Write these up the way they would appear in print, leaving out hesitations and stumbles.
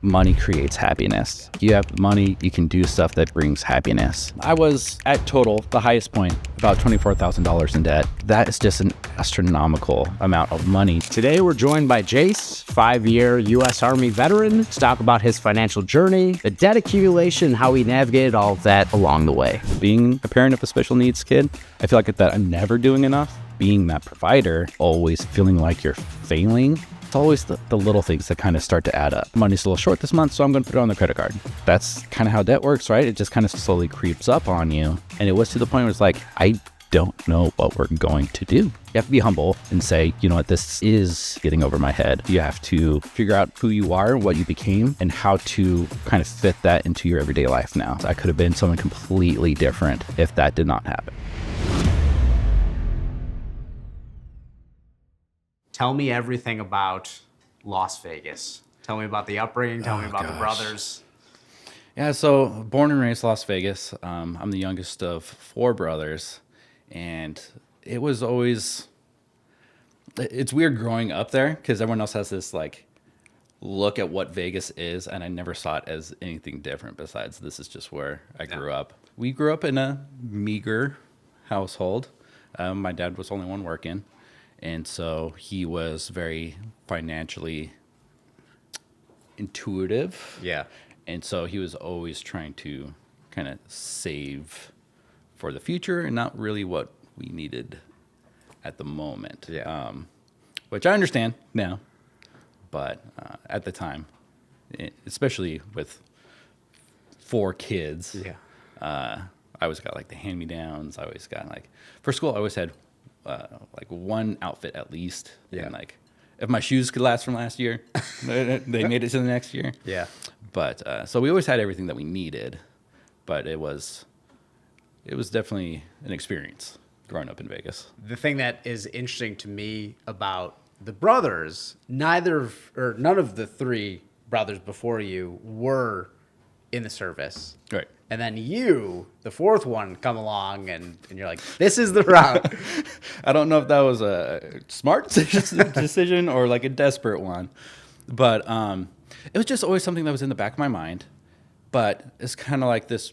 money creates happiness. You have money, you can do stuff that brings happiness. I was at total, the highest point, about $24,000 in debt. That is just an astronomical amount of money. Today, we're joined by Jace, 5-year U.S. Army veteran, to talk about his financial journey, the debt accumulation, how he navigated all of that along the way. Being a parent of a special needs kid, I feel like that I'm never doing enough. Being that provider, always feeling like you're failing. It's always the little things that kind of start to add up. Money's a little short this month, so I'm going to put it on the credit card. That's kind of how debt works, right? It just kind of slowly creeps up on you. And it was to the point where it's like, I don't know what we're going to do. You have to be humble and say, you know what, this is getting over my head. You have to figure out who you are, what you became, and how to kind of fit that into your everyday life now. I could have been someone completely different if that did not happen. Tell me everything about Las Vegas. Tell me about the upbringing. Tell me about the brothers. Yeah, so born and raised Las Vegas. I'm the youngest of 4 brothers. And it was always, it's weird growing up there because everyone else has this like look at what Vegas is. And I never saw it as anything different besides this is just where I grew up. We grew up in a meager household. My dad was the only one working. And so he was very financially intuitive. Yeah. And so he was always trying to kind of save for the future and not really what we needed at the moment. Yeah. Which I understand now. But at the time, especially with 4 kids, I always got like the hand-me-downs. I always got like, for school, I always had like one outfit at least. Yeah. And like, if my shoes could last from last year, they made it to the next year. Yeah. But so we always had everything that we needed, but it was definitely an experience growing up in Vegas. The thing that is interesting to me about the brothers, none of the 3 brothers before you were in the service. Right. And then you, the 4th one, come along and you're like, this is the route. I don't know if that was a smart decision or like a desperate one, but it was just always something that was in the back of my mind. But it's kind of like this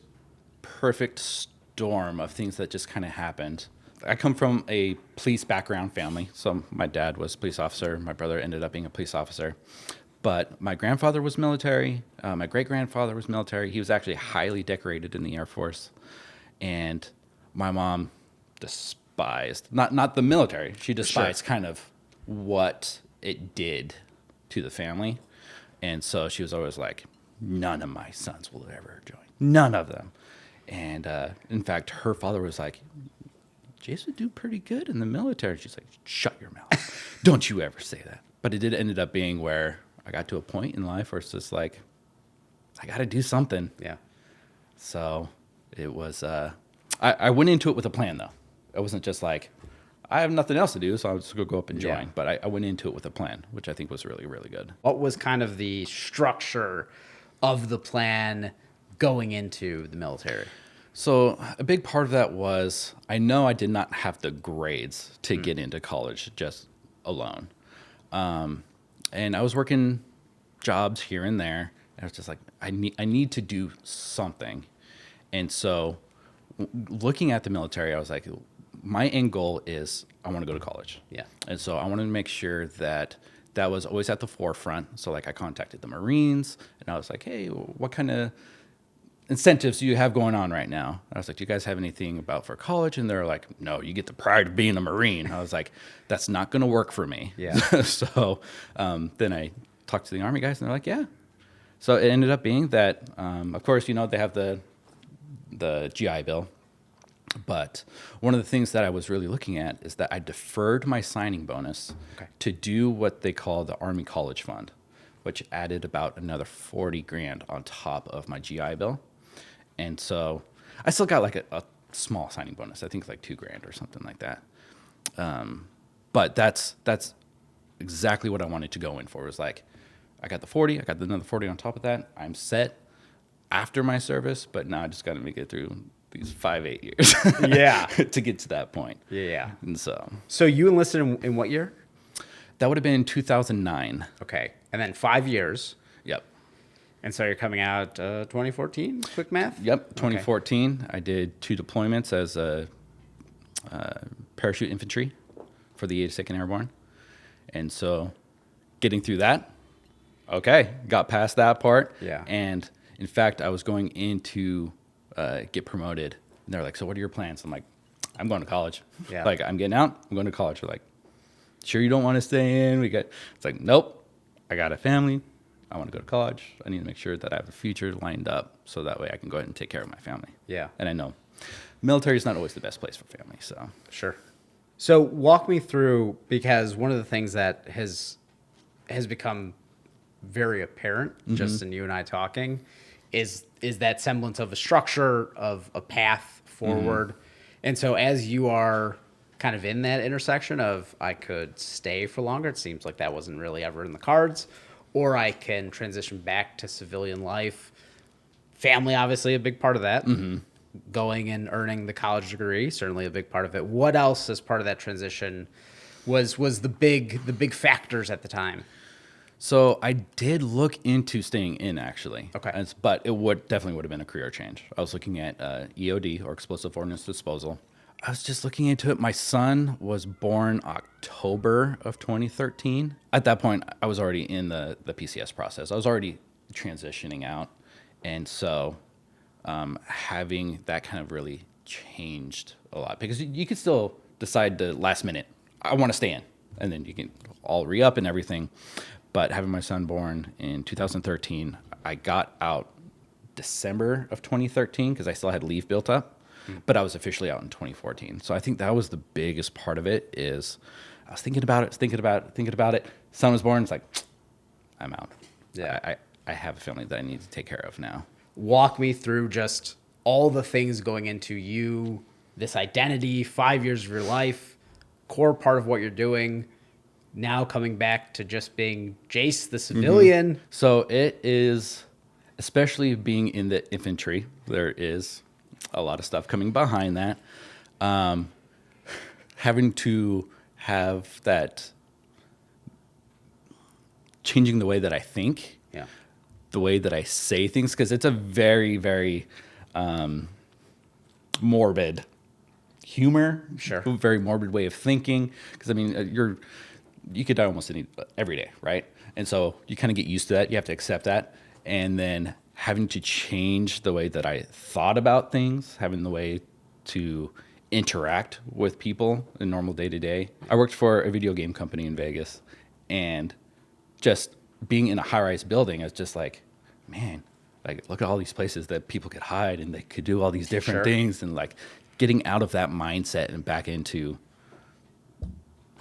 perfect storm of things that just kind of happened. I come from a police background family. So my dad was a police officer. My brother ended up being a police officer. But my grandfather was military. My great-grandfather was military. He was actually highly decorated in the Air Force. And my mom despised, not the military, she despised kind of what it did to the family. And so she was always like, none of my sons will ever join. None of them. And in fact, her father was like, Jace would do pretty good in the military. She's like, shut your mouth. Don't you ever say that. But it did ended up being where I got to a point in life where it's just like, I got to do something. Yeah. So it was, I went into it with a plan though. It wasn't just like, I have nothing else to do, so I'll just go up and join. Yeah. But I went into it with a plan, which I think was really, really good. What was kind of the structure of the plan going into the military? So a big part of that was, I know I did not have the grades to get into college just alone. And I was working jobs here and there. And I was just like, I need to do something. And so looking at the military, I was like, my end goal is I want to go to college. Yeah. And so I wanted to make sure that that was always at the forefront. So like I contacted the Marines and I was like, hey, what kind of incentives do you have going on right now? And I was like, do you guys have anything about for college? And they're like, no, you get the pride of being a Marine. I was like, that's not going to work for me. Yeah. So then I talked to the Army guys and they're like, yeah. So it ended up being that, of course, you know, they have the GI Bill. But one of the things that I was really looking at is that I deferred my signing bonus to do what they call the Army College Fund, which added about another $40,000 on top of my GI Bill. And so I still got like a small signing bonus. I think it's like $2,000 or something like that. But that's exactly what I wanted to go in for. It was like, I got the 40, I got another 40 on top of that. I'm set after my service, but now I just got to make it through these 5-8 years. Yeah. To get to that point. Yeah. And So you enlisted in what year? That would have been 2009. Okay. And then 5 years. Yep. And so you're coming out 2014, quick math? Yep, Okay. 2014. I did 2 deployments as a parachute infantry for the 82nd Airborne. And so getting through that, okay, got past that part. Yeah. And in fact, I was going in to get promoted. And they're like, so what are your plans? I'm like, I'm going to college. Yeah. Like, I'm getting out, I'm going to college. They're like, sure you don't want to stay in? It's like, nope, I got a family. I want to go to college. I need to make sure that I have a future lined up so that way I can go ahead and take care of my family. Yeah. And I know military is not always the best place for family. So Sure. So walk me through, because one of the things that has become very apparent just in you and I talking is that semblance of a structure, of a path forward. And so as you are kind of in that intersection of, I could stay for longer, it seems like that wasn't really ever in the cards, or I can transition back to civilian life. Family, obviously, a big part of that. Going and earning the college degree, certainly a big part of it. What else as part of that transition was the big factors at the time? So I did look into staying in, actually. Okay. But it definitely would have been a career change. I was looking at EOD, or explosive ordnance disposal. I was just looking into it. My son was born October of 2013. At that point, I was already in the PCS process. I was already transitioning out. And so having that kind of really changed a lot, because you could still decide the last minute, I want to stay in, and then you can all re-up and everything. But having my son born in 2013, I got out December of 2013 because I still had leave built up, but I was officially out in 2014. So I think that was the biggest part of it. Is I was thinking about it. Son was born. It's like, I'm out. Yeah. I have a family that I need to take care of now. Walk me through just all the things going into you, this identity, 5 years of your life, core part of what you're doing, now coming back to just being Jace, the civilian. So it is, especially being in the infantry, there is a lot of stuff coming behind that. Having to have that, changing the way that I think, Yeah. the way that I say things, because it's a very, very morbid humor. Sure. Very morbid way of thinking. Because, I mean, you could die almost every day, right? And so you kind of get used to that. You have to accept that. And then having to change the way that I thought about things, having the way to interact with people in normal day-to-day. I worked for a video game company in Vegas, and just being in a high-rise building, it's just like, man, like, look at all these places that people could hide and they could do all these different Sure. things, and like getting out of that mindset and back into,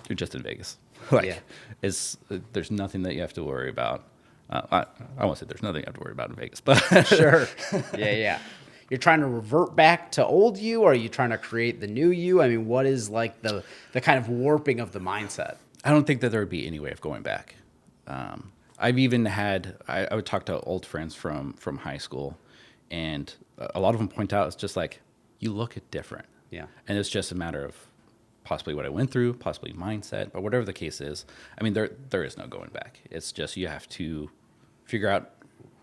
you're just in Vegas. Like, Yeah. There's nothing that you have to worry about. I won't say there's nothing you have to worry about in Vegas, but Sure. Yeah. You're trying to revert back to old you, or are you trying to create the new you? I mean, what is like the kind of warping of the mindset? I don't think that there would be any way of going back. I've even had, I would talk to old friends from high school, and a lot of them point out, it's just like, you look different. Yeah. And it's just a matter of possibly what I went through, possibly mindset, but whatever the case is, I mean, there is no going back. It's just, you have to figure out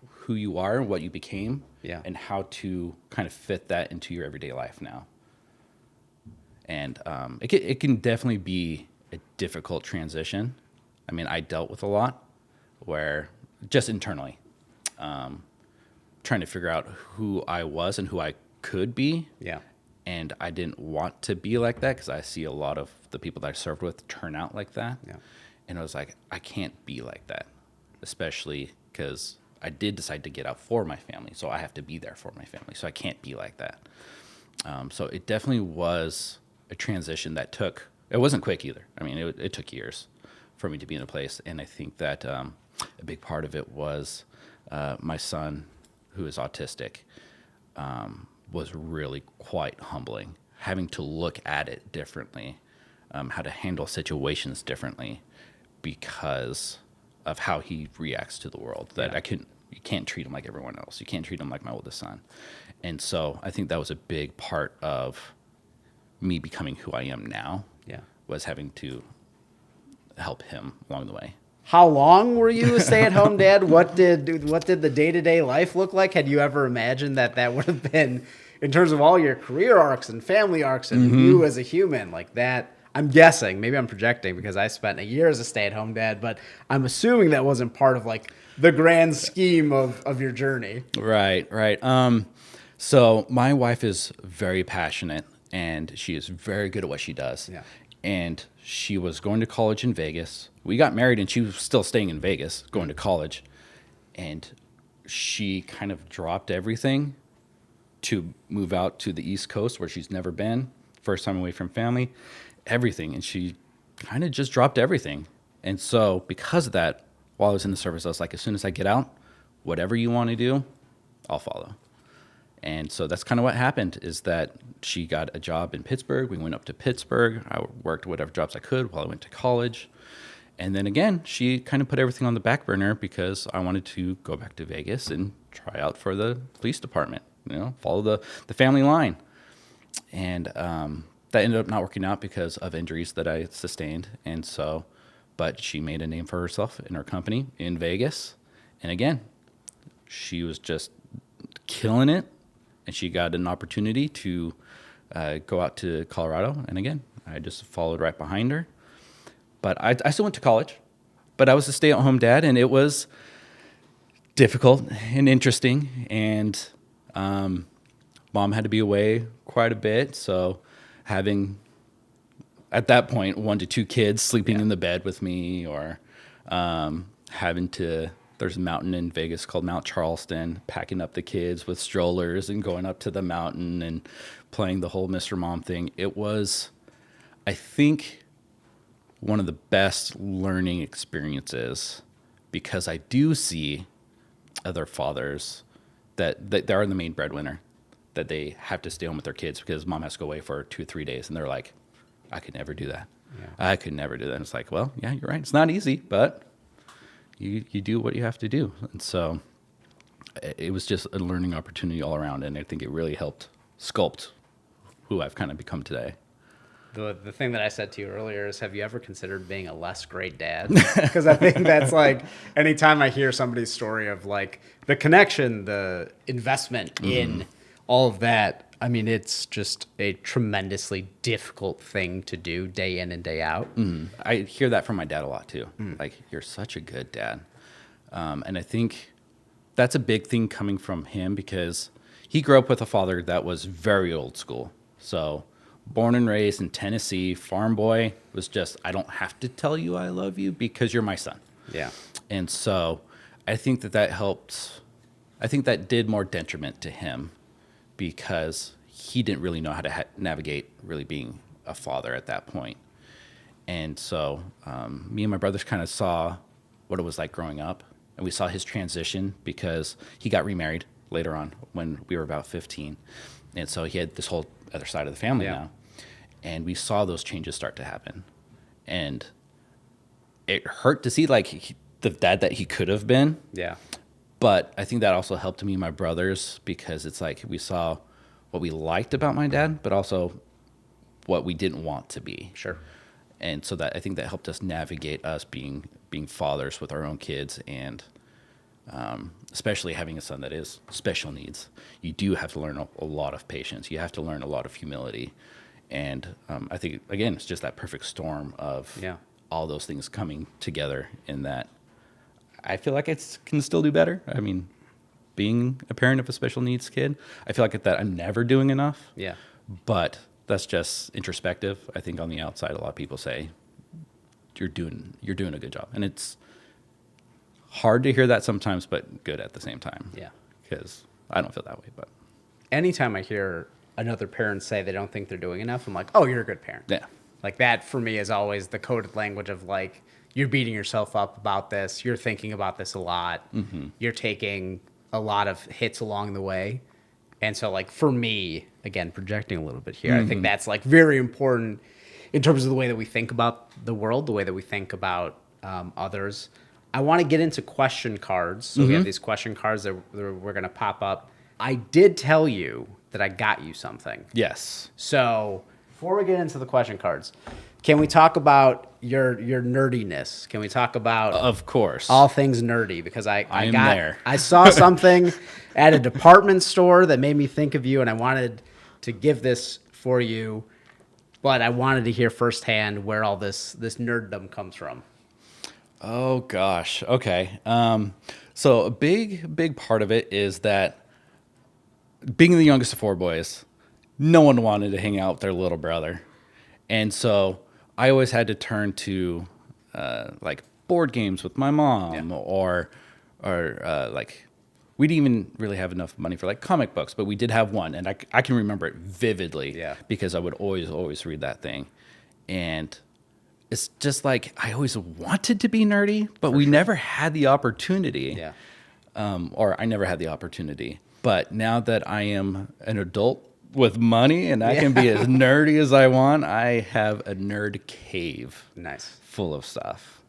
who you are and what you became, Yeah. and how to kind of fit that into your everyday life now. And it can definitely be a difficult transition. I mean, I dealt with a lot where, just internally, trying to figure out who I was and who I could be. Yeah. And I didn't want to be like that, because I see a lot of the people that I served with turn out like that. Yeah. And I was like, I can't be like that, especially because I did decide to get out for my family. So I have to be there for my family. So I can't be like that. So it definitely was a transition that it wasn't quick either. I mean, it took years for me to be in a place. And I think that a big part of it was my son, who is autistic, was really quite humbling. Having to look at it differently, how to handle situations differently because of how he reacts to the world. That you can't treat him like everyone else. You can't treat him like my oldest son. And so I think that was a big part of me becoming who I am now. Yeah. Was having to help him along the way. how long were you a stay-at-home dad? What did the day-to-day life look like? Had you ever imagined that would have been, in terms of all your career arcs and family arcs and you as a human, like that? I'm guessing, maybe I'm projecting because I spent a year as a stay-at-home dad, but I'm assuming that wasn't part of like the grand scheme of your journey. Right. So my wife is very passionate and she is very good at what she does. Yeah. And she was going to college in Vegas. We got married and she was still staying in Vegas, going to college. And she kind of dropped everything to move out to the East Coast where she's never been. First time away from family, everything. And she kind of just dropped everything. And so because of that, while I was in the service, I was like, as soon as I get out, whatever you want to do, I'll follow. And so that's kind of what happened, is that she got a job in Pittsburgh. We went up to Pittsburgh. I worked whatever jobs I could while I went to college. And then again, she kind of put everything on the back burner because I wanted to go back to Vegas and try out for the police department, follow the family line. And that ended up not working out because of injuries that I sustained. And so, but she made a name for herself in her company in Vegas. And again, she was just killing it. And she got an opportunity to go out to Colorado. And again, I just followed right behind her. But I still went to college. But I was a stay-at-home dad, and it was difficult and interesting. And mom had to be away quite a bit. So having, at that point, 1 to 2 kids sleeping in the bed with me, or having to... There's a mountain in Vegas called Mount Charleston, packing up the kids with strollers and going up to the mountain and playing the whole Mr. Mom thing. It was, I think, one of the best learning experiences, because I do see other fathers that they are the main breadwinner, that they have to stay home with their kids because mom has to go away for 2 or 3 days. And they're like, I could never do that. Yeah. I could never do that. And it's like, well, yeah, you're right. It's not easy, but... You do what you have to do. And so it was just a learning opportunity all around. And I think it really helped sculpt who I've kind of become today. The thing that I said to you earlier is, have you ever considered being a less great dad? Because I think that's like, anytime I hear somebody's story of like the connection, the investment in all of that, I mean, it's just a tremendously difficult thing to do day in and day out. I hear that from my dad a lot too. Like, you're such a good dad. And I think that's a big thing coming from him, because he grew up with a father that was very old school. So born and raised in Tennessee, farm boy, was just, I don't have to tell you I love you because you're my son. Yeah. And so I think that helped. I think that did more detriment to him, because he didn't really know how to navigate really being a father at that point. And so me and my brothers kind of saw what it was like growing up, and we saw his transition because he got remarried later on when we were about 15. And so he had this whole other side of the family now. And we saw those changes start to happen. And it hurt to see like the dad that he could have been. Yeah. But I think that also helped me and my brothers, because it's like we saw what we liked about my dad, but also what we didn't want to be. Sure. And so that, I think that helped us navigate us being fathers with our own kids, and especially having a son that is special needs. You do have to learn a lot of patience. You have to learn a lot of humility. And I think, again, it's just that perfect storm of all those things coming together, in that I feel like I can still do better. I mean, being a parent of a special needs kid, I feel like that I'm never doing enough. Yeah. But that's just introspective. I think on the outside, a lot of people say you're doing a good job, and it's hard to hear that sometimes, but good at the same time. Yeah. Because I don't feel that way. But anytime I hear another parent say they don't think they're doing enough, I'm like, oh, you're a good parent. Yeah. Like, that for me is always the coded language of like, you're beating yourself up about this. You're thinking about this a lot. You're taking a lot of hits along the way. And so, like, for me, again, projecting a little bit here, I think that's like very important in terms of the way that we think about the world, the way that we think about others. I want to get into question cards. So we have these question cards that we're going to pop up. I did tell you that I got you something. yes. So before we get into the question cards, Can we talk about your nerdiness? Can we talk about Of course. all things nerdy? Because I am there. I saw something at a department store that made me think of you, and I wanted to give this for you, but I wanted to hear firsthand where all this nerddom comes from. Oh gosh. Okay. So a big part of it is that being the youngest of four boys, no one wanted to hang out with their little brother, and so I always had to turn to like board games with my mom, or like we didn't even really have enough money for like comic books, but we did have one, and I can remember it vividly because I would always read that thing, and it's just like I always wanted to be nerdy, but we never had the opportunity. Yeah. Or I never had the opportunity. But now that I am an adult with money and I can be as nerdy as I want, I have a nerd cave. Nice. Full of stuff.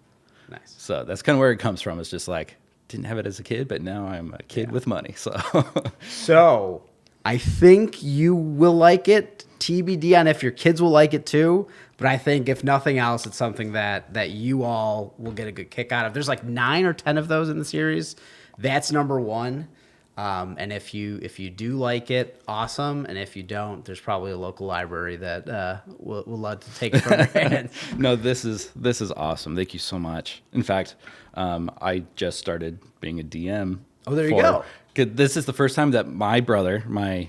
Nice. So that's kind of where it comes from. It's just like, didn't have it as a kid, but now I'm a kid with money. So I think you will like it. TBD on if your kids will like it too. But I think if nothing else, it's something that you all will get a good kick out of. There's like 9 or 10 of those in the series. That's number 1. And if you do like it, awesome. And if you don't, there's probably a local library that will love to take it from your hands. No, this is awesome. Thank you so much. In fact, I just started being a DM. Oh, there you go. This is the first time that my brother, my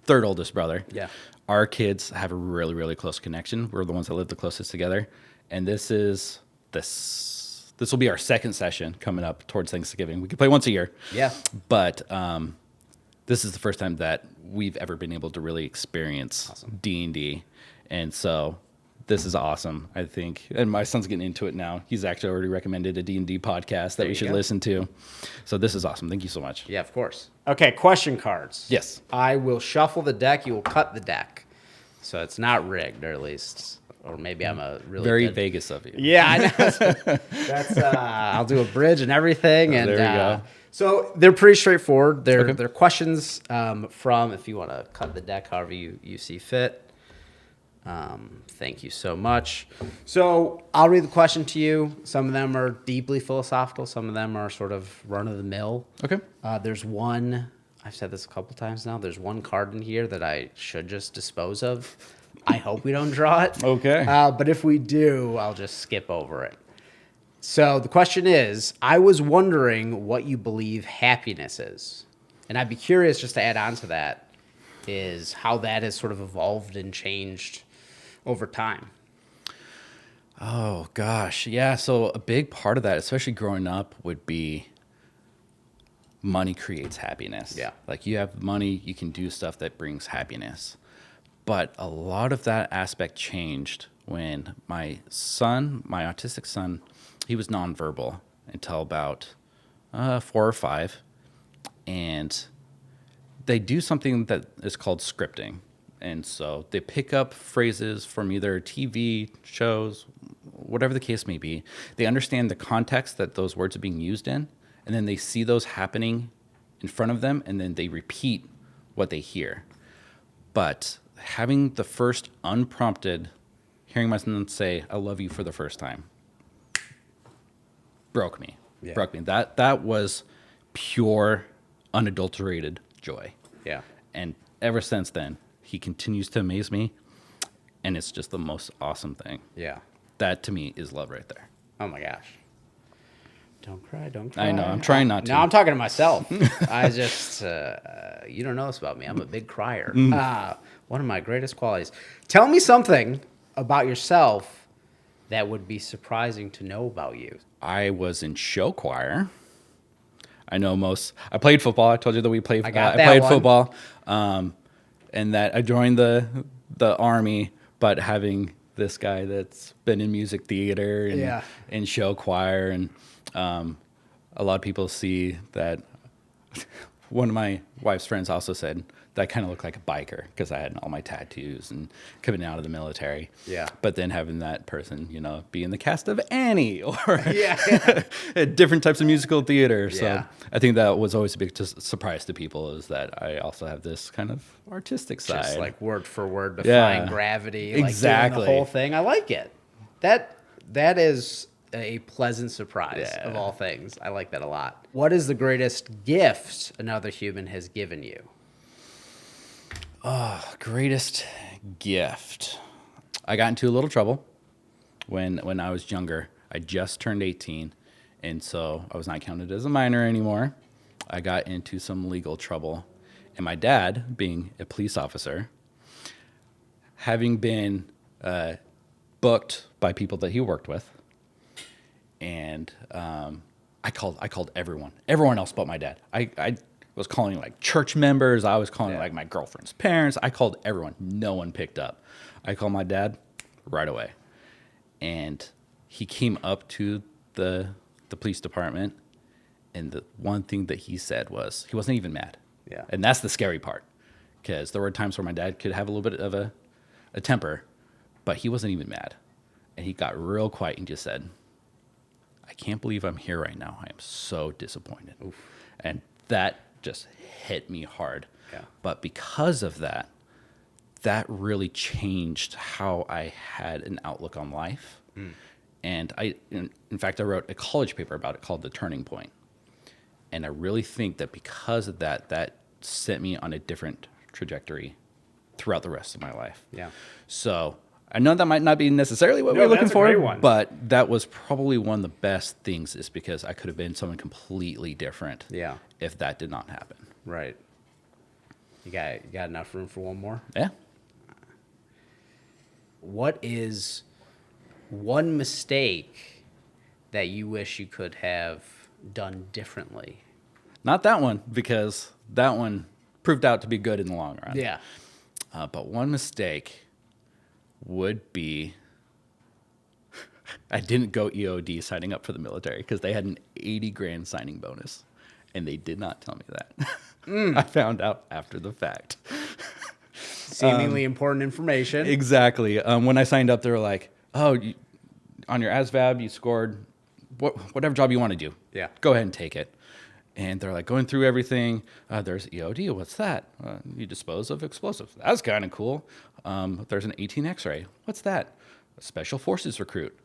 third oldest brother, our kids have a really, really close connection. We're the ones that live the closest together. And this will be our second session coming up towards Thanksgiving. We can play once a year. Yeah. But this is the first time that we've ever been able to really experience D&D. And so this is awesome, I think. And my son's getting into it now. He's actually already recommended a D&D podcast that we should listen to. So this is awesome. Thank you so much. Yeah, of course. Okay, question cards. Yes. I will shuffle the deck. You will cut the deck. So it's not rigged, or at least... Or maybe I'm a really very good... Vegas of you. Yeah, I know. That's I'll do a bridge and everything. And there you go. So they're pretty straightforward. They're questions from, if you want to cut the deck however you see fit. Thank you so much. So I'll read the question to you. Some of them are deeply philosophical. Some of them are sort of run-of-the-mill. Okay. There's one, I've said this a couple times now, there's one card in here that I should just dispose of. I hope we don't draw it. Okay. But if we do, I'll just skip over it. So the question is, I was wondering what you believe happiness is. And I'd be curious, just to add on to that, is how that has sort of evolved and changed over time. Oh, gosh. Yeah, so a big part of that, especially growing up, would be money creates happiness. Yeah. Like you have money, you can do stuff that brings happiness. But a lot of that aspect changed when my autistic son, he was nonverbal until about 4 or 5. And they do something that is called scripting. And so they pick up phrases from either TV shows, whatever the case may be. They understand the context that those words are being used in, and then they see those happening in front of them, and then they repeat what they hear. But having the first unprompted, hearing my son say, "I love you" for the first time, broke me. Yeah. Broke me. That was pure, unadulterated joy. Yeah. And ever since then, he continues to amaze me, and it's just the most awesome thing. Yeah. That, to me, is love right there. Oh, my gosh. Don't cry, don't cry. I know. I'm trying not to. No, I'm talking to myself. I just, you don't know this about me. I'm a big crier. One of my greatest qualities. Tell me something about yourself that would be surprising to know about you. I was in show choir. I played football. I told you that we played. I got I that played one. football, and that I joined the army. But having this guy that's been in music theater and in show choir, and a lot of people see that one of my wife's friends also said that I kind of looked like a biker because I had all my tattoos and coming out of the military. Yeah. But then having that person, be in the cast of Annie or Yeah. different types of musical theater. So Yeah. I think that was always a big surprise to people, is that I also have this kind of artistic side. Just like word for word, defying gravity, exactly. like doing the whole thing. I like it. That is a pleasant surprise of all things. I like that a lot. What is the greatest gift another human has given you? Greatest gift. I got into a little trouble when I was younger. I just turned 18, and so I was not counted as a minor anymore. I got into some legal trouble, and my dad, being a police officer, having been booked by people that he worked with, and I called everyone else but my dad. I was calling like church members. I was calling like my girlfriend's parents. I called everyone. No one picked up. I called my dad right away, and he came up to the police department, and the one thing that he said was he wasn't even mad. Yeah. And that's the scary part, because there were times where my dad could have a little bit of a temper, but he wasn't even mad. And he got real quiet and just said, "I can't believe I'm here right now. I am so disappointed." Oof. And that just hit me hard. Yeah. But because of that, that really changed how I had an outlook on life. And in fact, I wrote a college paper about it called The Turning Point. And I really think that because of that, that set me on a different trajectory throughout the rest of my life. Yeah. So I know that might not be necessarily what we're looking for, but that was probably one of the best things, is because I could have been someone completely different if that did not happen. Right. You got enough room for one more? Yeah. What is one mistake that you wish you could have done differently? Not that one, because that one proved out to be good in the long run. Yeah. But one mistake would be I didn't go EOD signing up for the military, because they had an 80 grand signing bonus, and they did not tell me that. I found out after the fact. Seemingly important information. Exactly. When I signed up, they were like, "Oh, on your ASVAB, you scored whatever job you want to do. Yeah. Go ahead and take it." And they're like going through everything. There's EOD. What's that? You dispose of explosives. That's kind of cool. There's an 18 X-ray. What's that? A special forces recruit.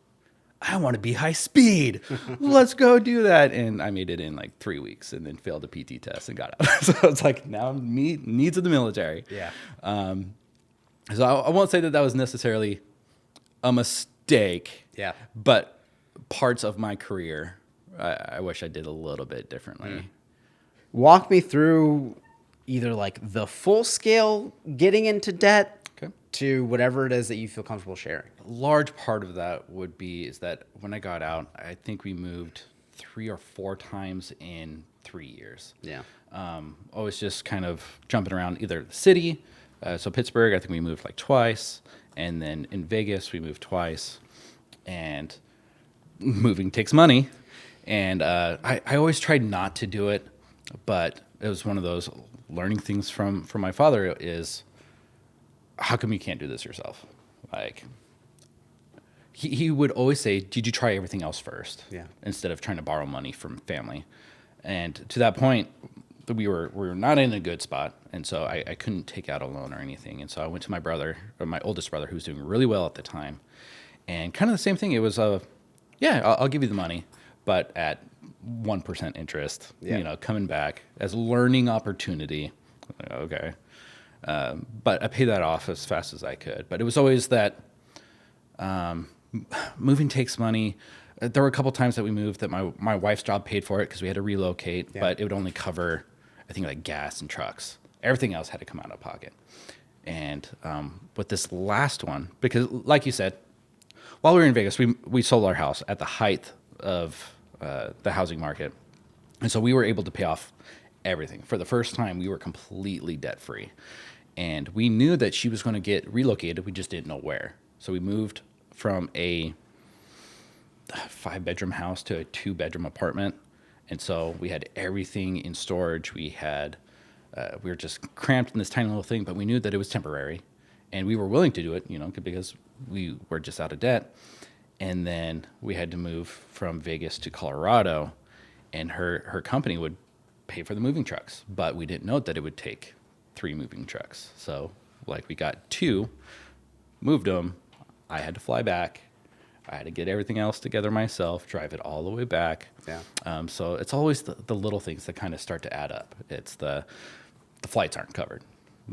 I want to be high speed. Let's go do that. And I made it in like 3 weeks, and then failed a PT test and got out. So it's like, now needs of the military. Yeah. So I won't say that was necessarily a mistake. Yeah. But parts of my career, I wish I did a little bit differently. Walk me through either like the full scale getting into debt to whatever it is that you feel comfortable sharing. A large part of that is that when I got out, I think we moved 3 or 4 times in 3 years. Yeah. Always just kind of jumping around either the city. So Pittsburgh, I think we moved like twice. And then in Vegas, we moved twice. And moving takes money. And I always tried not to do it, but it was one of those learning things from my father is, how come you can't do this yourself? Like, he would always say, "Did you try everything else first?" Yeah. Instead of trying to borrow money from family. And to that point, we were not in a good spot, and so I couldn't take out a loan or anything. And so I went to my brother, or my oldest brother, who was doing really well at the time, and kind of the same thing. It was I'll give you the money, but at 1% interest. Coming back as a learning opportunity. Okay. But I paid that off as fast as I could. But it was always that moving takes money. There were a couple times that we moved that my wife's job paid for it because we had to relocate, but it would only cover, I think, like gas and trucks. Everything else had to come out of pocket. And with this last one, because like you said, while we were in Vegas, we sold our house at the height of the housing market. And so we were able to pay off everything. For the first time, we were completely debt-free. And we knew that she was going to get relocated. We just didn't know where. So we moved from a 5-bedroom house to a 2-bedroom apartment. And so we had everything in storage. We were just cramped in this tiny little thing, but we knew that it was temporary, and we were willing to do it, because we were just out of debt. And then we had to move from Vegas to Colorado, and her company would pay for the moving trucks, but we didn't know that it would take 3 moving trucks. So we got 2, moved them. I had to fly back. I had to get everything else together myself, drive it all the way back. Yeah. So it's always the little things that kind of start to add up. It's the flights aren't covered.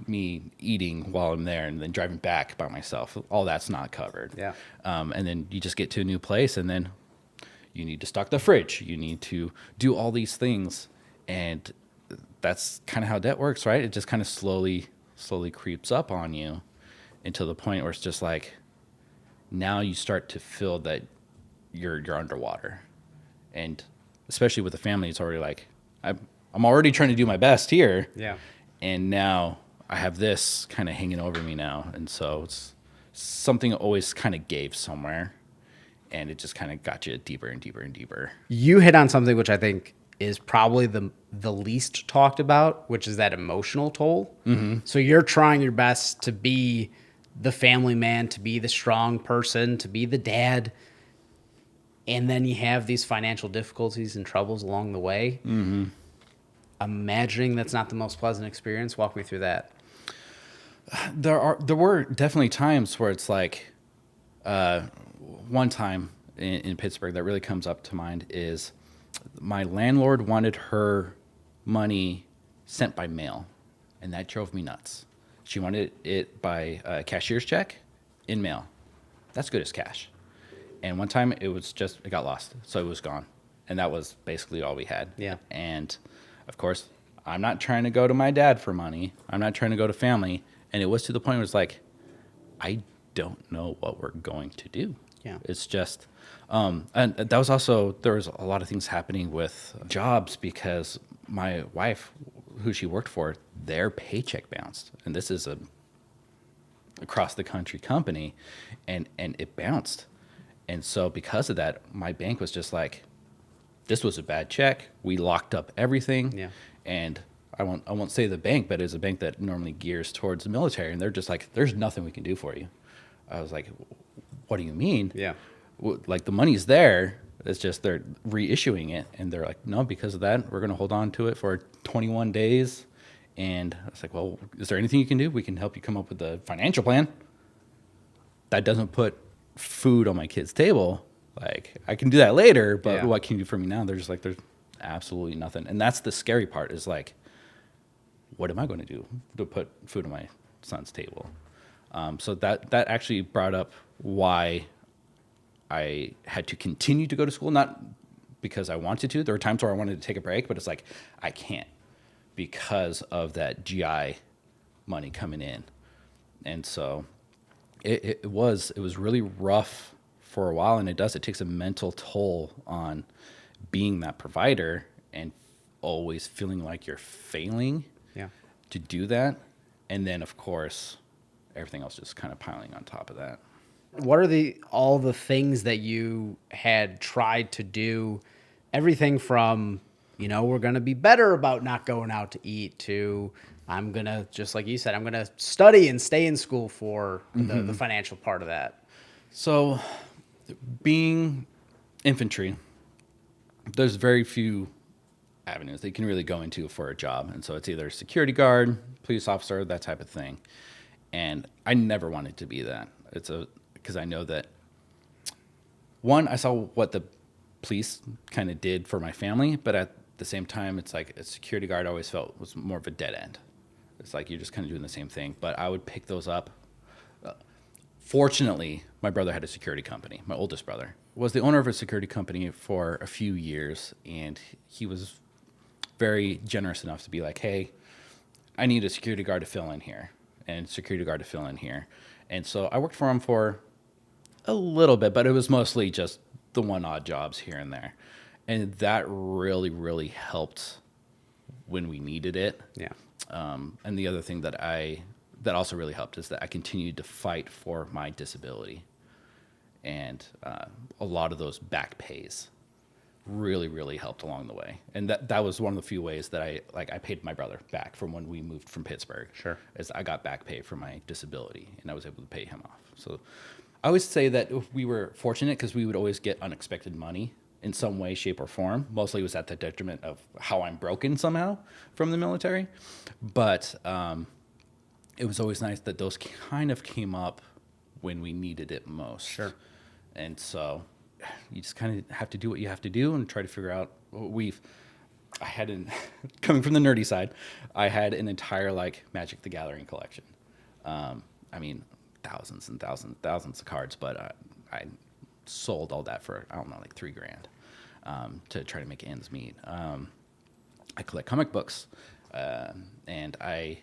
Me eating while I'm there and then driving back by myself, all that's not covered. Yeah. And then you just get to a new place, and then you need to stock the fridge. You need to do all these things, and that's kind of how debt works, right? It just kind of slowly creeps up on you until the point where it's just like, now you start to feel that you're underwater. And especially with the family, it's already like, I'm already trying to do my best here. Yeah. And now I have this kind of hanging over me now. And so it's something always kind of gave somewhere, and it just kind of got you deeper and deeper and deeper. You hit on something which I think is probably the least talked about, which is that emotional toll. Mm-hmm. So you're trying your best to be the family man, to be the strong person, to be the dad, and then you have these financial difficulties and troubles along the way. Mm-hmm. Imagining that's not the most pleasant experience. Walk me through that. There were definitely times where it's like, one time in Pittsburgh that really comes up to mind is my landlord wanted her money sent by mail, and that drove me nuts. She wanted it by a cashier's check in mail. That's good as cash. And one time it got lost, so it was gone. And that was basically all we had. Yeah. And of course, I'm not trying to go to my dad for money. I'm not trying to go to family. And it was to the point where it's like, I don't know what we're going to do. Yeah. It's just, and that was also, there was a lot of things happening with jobs because my wife, who she worked for, their paycheck bounced. And this is a across the country company, and it bounced. And so because of that, my bank was just like, this was a bad check. We locked up everything. Yeah. And I won't say the bank, but it's a bank that normally gears towards the military. And they're just like, there's nothing we can do for you. I was like, what do you mean? Yeah. Like, the money's there. It's just they're reissuing it. And they're like, no, because of that, we're going to hold on to it for 21 days. And I was like, well, is there anything you can do? We can help you come up with a financial plan that doesn't put food on my kid's table. Like, I can do that later, but Yeah. what can you do for me now? They're just like, there's absolutely nothing. And that's the scary part, is like, what am I going to do to put food on my son's table? So that actually brought up why I had to continue to go to school, not because I wanted to. There were times where I wanted to take a break, but it's like, I can't because of that GI money coming in. And so it was really rough for a while, and it takes a mental toll on being that provider and always feeling like you're failing to do that. And then, of course, everything else just kind of piling on top of that. What are all the things that you had tried to do? Everything from, we're going to be better about not going out to eat, to I'm going to, just like you said, I'm going to study and stay in school for the financial part of that. So being infantry, there's very few avenues that you can really go into for a job. And so it's either security guard, police officer, that type of thing. And I never wanted to be that. Because I know that, one, I saw what the police kind of did for my family, but at the same time, it's like a security guard I always felt was more of a dead end. It's like you're just kind of doing the same thing. But I would pick those up. Fortunately, my brother had a security company. My oldest brother was the owner of a security company for a few years, and he was very generous enough to be like, hey, I need a security guard to fill in here, and security guard to fill in here. And so I worked for him for a little bit, but it was mostly just the one odd jobs here and there. And that really, really helped when we needed it. Yeah. And the other thing that also really helped is that I continued to fight for my disability. And a lot of those back pays really, really helped along the way. And that was one of the few ways that I paid my brother back from when we moved from Pittsburgh. Sure. Is I got back pay for my disability, and I was able to pay him off. So I always say that we were fortunate because we would always get unexpected money in some way, shape, or form. Mostly it was at the detriment of how I'm broken somehow from the military. But it was always nice that those kind of came up when we needed it most. Sure. And so you just kind of have to do what you have to do and try to figure out I had coming from the nerdy side, I had an entire like Magic the Gathering collection. I mean, thousands and thousands and thousands of cards, but I sold all that for, I don't know, like $3,000 to try to make ends meet. I collect comic books, and I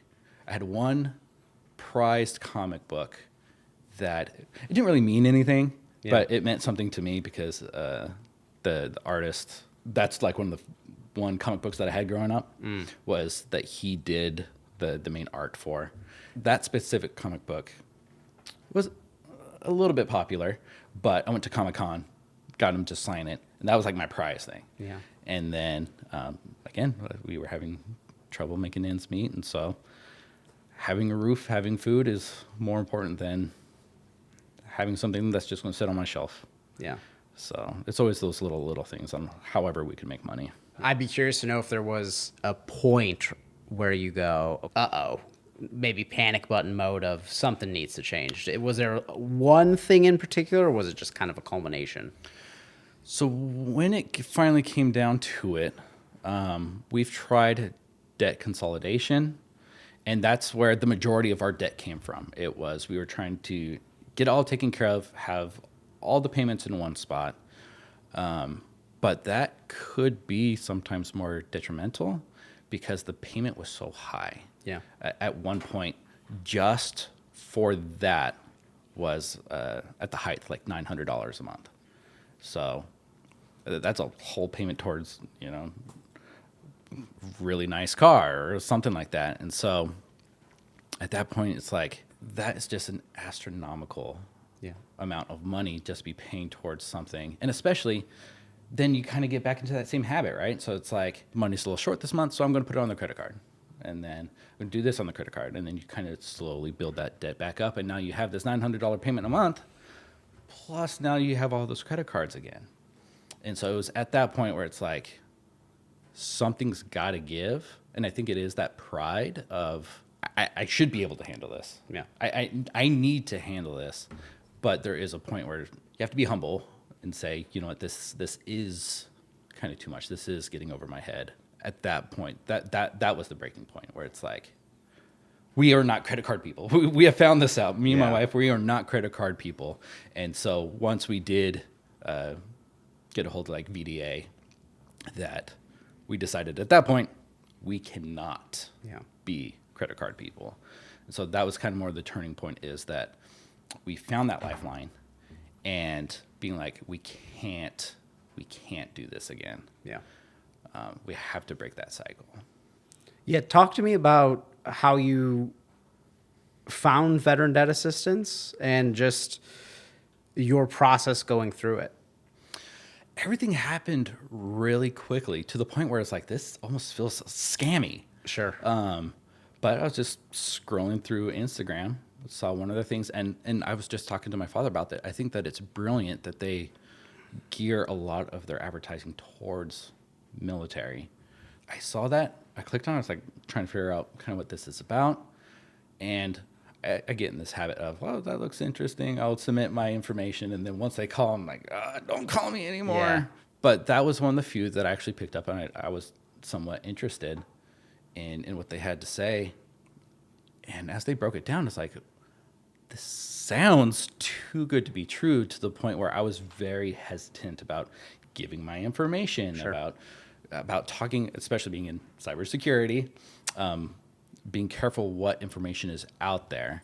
had one prized comic book that it didn't really mean anything, but it meant something to me because the artist, that's like one comic books that I had growing up, was that he did the main art for. That specific comic book was a little bit popular, but I went to Comic-Con, got him to sign it, and that was like my prize thing. Yeah. And then, again, we were having trouble making ends meet, and so having a roof, having food is more important than having something that's just going to sit on my shelf. Yeah. So it's always those little things on however we can make money. I'd be curious to know if there was a point where you go, uh-oh, maybe panic button mode of something needs to change. Was there one thing in particular, or was it just kind of a culmination? So when it finally came down to it, we've tried debt consolidation, and that's where the majority of our debt came from. It was we were trying to get all taken care of, have all the payments in one spot, but that could be sometimes more detrimental because the payment was so high. Yeah. At one point, just for that was at the height like $900 a month. So that's a whole payment towards, really nice car or something like that. And so at that point, it's like, that is just an astronomical amount of money just to be paying towards something. And especially then you kind of get back into that same habit, right? So it's like, money's a little short this month, so I'm going to put it on the credit card. And then I'm going to do this on the credit card. And then you kind of slowly build that debt back up. And now you have this $900 payment a month. Plus now you have all those credit cards again. And so it was at that point where it's like, something's got to give. And I think it is that pride of, I should be able to handle this. Yeah. I need to handle this. But there is a point where you have to be humble and say, you know what, this is kind of too much. This is getting over my head. At that point, that was the breaking point where it's like, we are not credit card people. We have found this out. Me and my wife, we are not credit card people. And so once we did get a hold of like VDA, that we decided at that point, we cannot be credit card people. And so that was kind of more the turning point, is that we found that lifeline and being like, we can't do this again. Yeah. We have to break that cycle. Yeah. Talk to me about how you found veteran debt assistance and just your process going through it. Everything happened really quickly to the point where it's like, this almost feels scammy. Sure. But I was just scrolling through Instagram, saw one of the things, and I was just talking to my father about that. I think that it's brilliant that they gear a lot of their advertising towards military. I saw that, I clicked on it, I was like trying to figure out kind of what this is about. And I get in this habit of, well, that looks interesting, I'll submit my information. And then once they call, I'm like, don't call me anymore. Yeah. But that was one of the few that I actually picked up on it. I was somewhat interested in what they had to say. And as they broke it down, it's like, this sounds too good to be true, to the point where I was very hesitant about giving my information, Sure. about talking, especially being in cybersecurity, being careful what information is out there.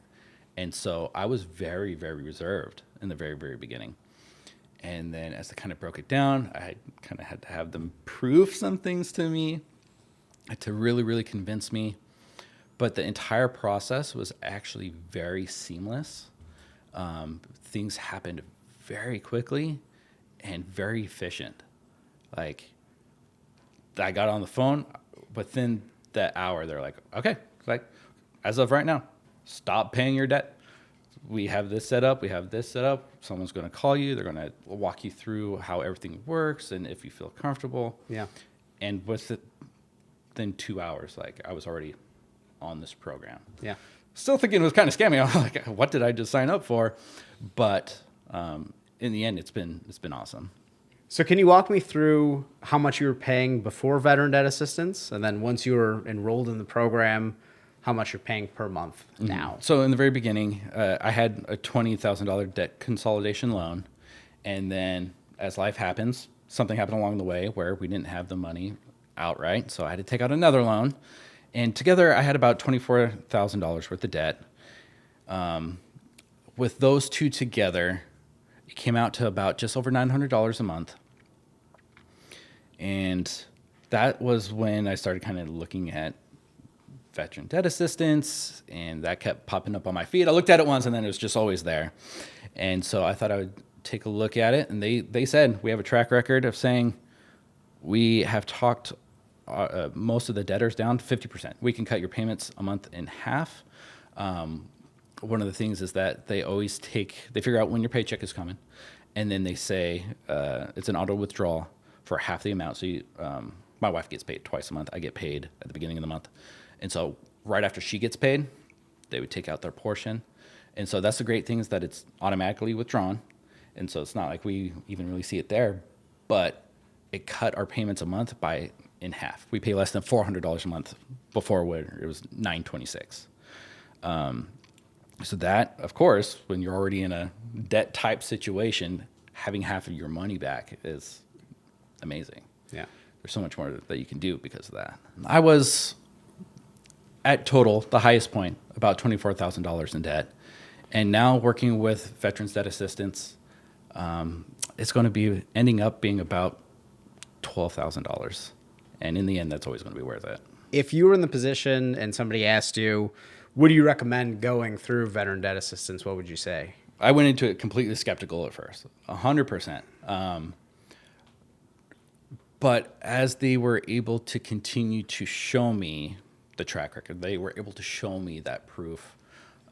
And so I was very, very reserved in the very, very beginning. And then as they kind of broke it down, I kind of had to have them prove some things to me to really, really convince me. But the entire process was actually very seamless. Things happened very quickly and very efficient. Like, I got on the phone within that hour. They're like, okay, like, as of right now, stop paying your debt. We have this set up. We have this set up. Someone's going to call you. They're going to walk you through how everything works and if you feel comfortable. Yeah. And within 2 hours, like, I was already on this program. Yeah. Still thinking it was kind of scammy. I'm like, what did I just sign up for? But in the end, it's been awesome. So can you walk me through how much you were paying before veteran debt assistance, and then once you were enrolled in the program, how much you're paying per month now? So in the very beginning, I had a $20,000 debt consolidation loan. And then as life happens, something happened along the way where we didn't have the money outright. So I had to take out another loan. And together I had about $24,000 worth of debt. With those two together, it came out to about just over $900 a month. And that was when I started kind of looking at veteran debt assistance, and that kept popping up on my feed. I looked at it once, and then it was just always there. And so I thought I would take a look at it. And they said, we have a track record of saying we have talked most of the debtors down to 50%. We can cut your payments a month in half. One of the things is that they figure out when your paycheck is coming, and then they say it's an auto withdrawal for half the amount. So my wife gets paid twice a month. I get paid at the beginning of the month. And so right after she gets paid, they would take out their portion. And so that's the great thing, is that it's automatically withdrawn. And so it's not like we even really see it there, but it cut our payments a month in half. We pay less than $400 a month before, where it was $926. So that, of course, when you're already in a debt type situation, having half of your money back is amazing. Yeah. There's so much more that you can do because of that. I was at total, the highest point, about $24,000 in debt. And now working with Veterans Debt Assistance, it's going to be ending up being about $12,000. And in the end, that's always going to be worth it. If you were in the position and somebody asked you, would you recommend going through veteran debt assistance, what would you say? I went into it completely skeptical at first, 100%. But as they were able to continue to show me the track record, they were able to show me that proof.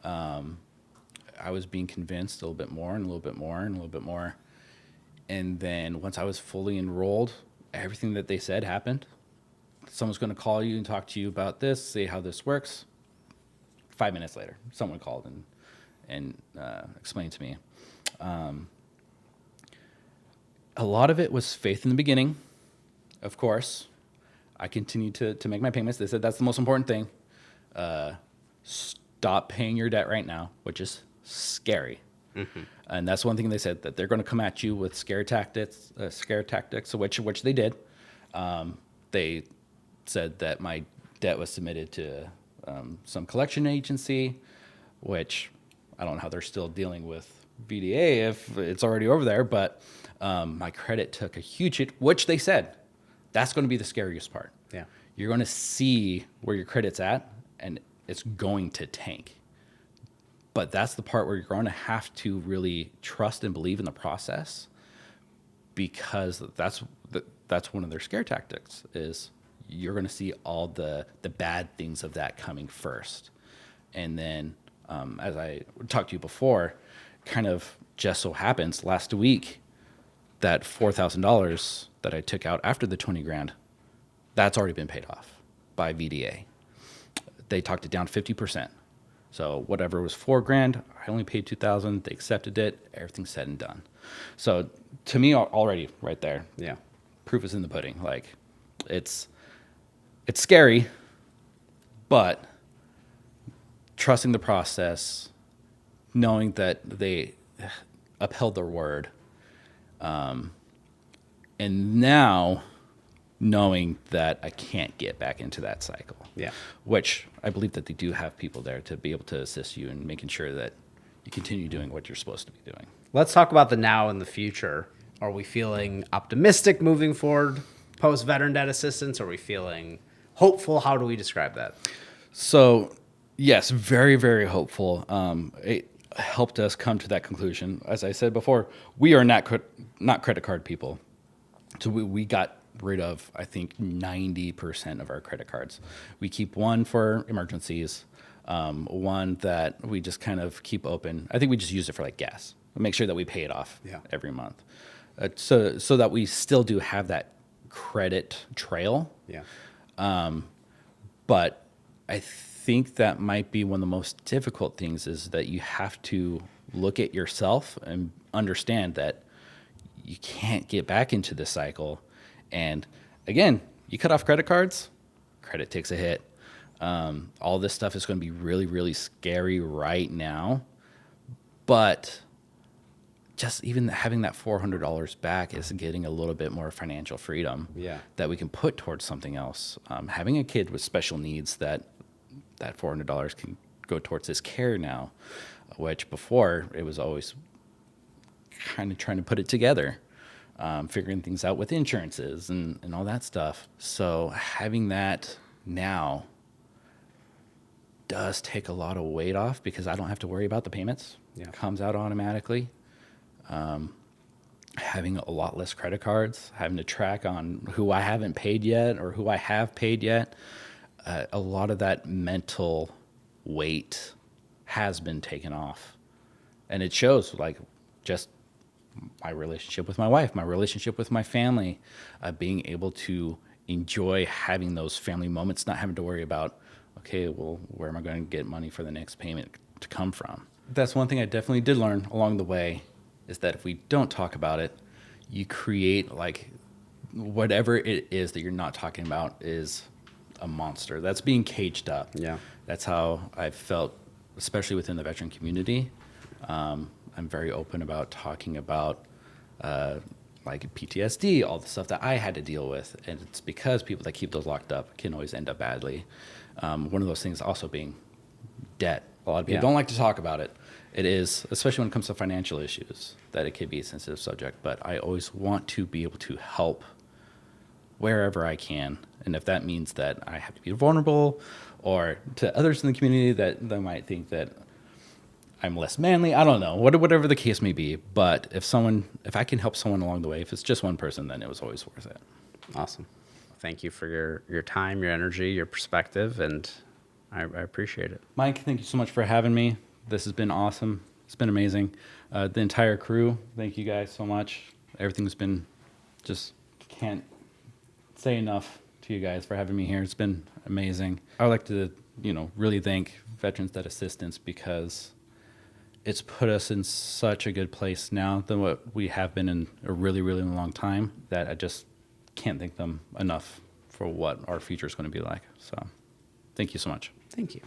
I was being convinced a little bit more and a little bit more and a little bit more. And then once I was fully enrolled, everything that they said happened. Someone's going to call you and talk to you about this, say how this works. 5 minutes later, someone called and explained to me. A lot of it was faith in the beginning, of course. I continued to make my payments. They said that's the most important thing. Stop paying your debt right now, which is scary. Mm-hmm. And that's one thing they said, that they're going to come at you with scare tactics, which they did. They said that my debt was submitted to some collection agency, which I don't know how they're still dealing with VDA if it's already over there, but my credit took a huge hit, which they said, that's going to be the scariest part. Yeah. You're going to see where your credit's at, and it's going to tank. But that's the part where you're going to have to really trust and believe in the process, because that's one of their scare tactics, is you're going to see all the bad things of that coming first. And then, as I talked to you before, kind of just so happens last week that $4,000 that I took out after the 20 grand, that's already been paid off by VDA. They talked it down 50%. So whatever was $4 grand, I only paid $2,000. They accepted it. Everything's said and done. So to me, already right there, yeah, proof is in the pudding. Like, it's scary, but trusting the process, knowing that they upheld their word, and now knowing that I can't get back into that cycle. Yeah. Which I believe that they do have people there to be able to assist you in making sure that you continue doing what you're supposed to be doing. Let's talk about the now and the future. Are we feeling optimistic moving forward post veteran debt assistance? Are we feeling hopeful? How do we describe that? So, yes, very, very hopeful. It helped us come to that conclusion. As I said before, we are not credit card people. So we got rid of, I think, 90% of our credit cards. We keep one for emergencies, one that we just kind of keep open. I think we just use it for like gas. We make sure that we pay it off every month. So that we still do have that credit trail. Yeah. But I think that might be one of the most difficult things is that you have to look at yourself and understand that you can't get back into this cycle. And again, you cut off credit cards, credit takes a hit. All this stuff is going to be really, really scary right now. But just even having that $400 back is getting a little bit more financial freedom that we can put towards something else. Having a kid with special needs, that $400 can go towards his care now, which before it was always kind of trying to put it together, figuring things out with insurances and all that stuff. So having that now does take a lot of weight off because I don't have to worry about the payments. It comes out automatically. Having a lot less credit cards, having to track on who I haven't paid yet or who I have paid yet. A lot of that mental weight has been taken off. And it shows, like, just my relationship with my wife, my relationship with my family, being able to enjoy having those family moments, not having to worry about, okay, well, where am I going to get money for the next payment to come from? That's one thing I definitely did learn along the way, is that if we don't talk about it, you create, like, whatever it is that you're not talking about is a monster that's being caged up. Yeah. That's how I've felt, especially within the veteran community. I'm very open about talking about like PTSD, all the stuff that I had to deal with. And it's because people that keep those locked up can always end up badly. One of those things also being debt. A lot of people don't like to talk about it. It is, especially when it comes to financial issues, that it can be a sensitive subject. But I always want to be able to help wherever I can. And if that means that I have to be vulnerable, or to others in the community that they might think that I'm less manly, I don't know, whatever the case may be. But if I can help someone along the way, if it's just one person, then it was always worth it. Awesome. Thank you for your time, your energy, your perspective, and I appreciate it. Mike, thank you so much for having me. This has been awesome. It's been amazing. The entire crew, thank you guys so much. Everything's been, just can't say enough to you guys for having me here. It's been amazing. I would like to, really thank Veterans Debt Assistance, because it's put us in such a good place now than what we have been in a really, really long time, that I just can't thank them enough for what our future is going to be like. So thank you so much. Thank you.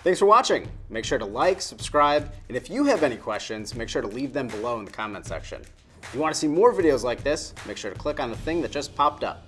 Thanks for watching. Make sure to like, subscribe, and if you have any questions, make sure to leave them below in the comment section. If you want to see more videos like this, make sure to click on the thing that just popped up.